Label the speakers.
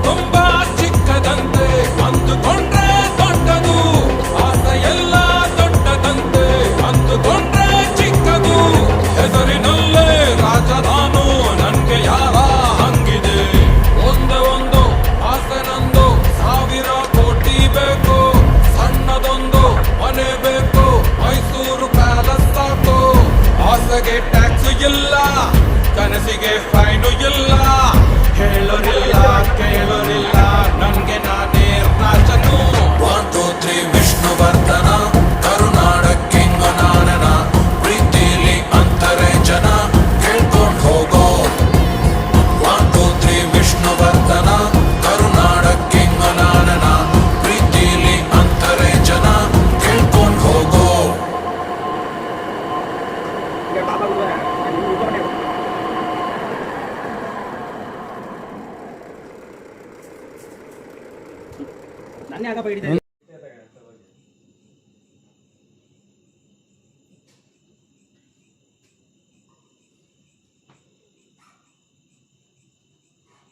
Speaker 1: ತುಂಬಾ ಚಿಕ್ಕದಂತೆ ಅಂದುಕೊಂಡ್ರೆ ದೊಡ್ಡದು, ಆಸೆ ಎಲ್ಲ ದೊಡ್ಡದಂತೆ ಅಂದುಕೊಂಡ್ರೆ ಚಿಕ್ಕದು. ಹೆಸರಿನಲ್ಲೇ ರಾಜ ನಾನು, ನನ್ಗೆ ಯಾರ ಹಂಗಿದೆ? ಒಂದೇ ಒಂದು ಆಸೆ ನಂದು, 1000 ಕೋಟಿ ಬೇಕು. ಸಣ್ಣದೊಂದು ಮನೆ ಬೇಕು, ಮೈಸೂರು ಪ್ಯಾಲೇಸ್ ಸಾಕು. ಆಸೆಗೆ ಟ್ಯಾಕ್ಸ್ ಇಲ್ಲ, ಕನಸಿಗೆ ಫೈನು ಇಲ್ಲ. ಹೇಳೋರಿಲ್ಲ ಕೇಳೋರಿಲ್ಲ, ನನ್ಗೆ ನಾನೇ ರಾಜನು. 1 2 3 ವಿಷ್ಣುವರ್ಧನ, ಕರುನಾಡ ಕಿಂಗ ನಾನನ. ಪ್ರೀತಿಲಿ ಅಂತಾರೆ ಜನ, ಕೇಳ್ಕೊಂಡ್ ಹೋಗೋ. 1 2 3 ವಿಷ್ಣುವರ್ಧನ, ಕರುನಾಡ ಕಿಂಗ ನಾನನ. ಪ್ರೀತಿಲಿ ಅಂತಾರೆ ಜನ, ಕೇಳ್ಕೊಂಡ್ ಹೋಗೋ.
Speaker 2: ನನ್ನ ಯಾಕಪ್ಪ ಹಿಡಿದ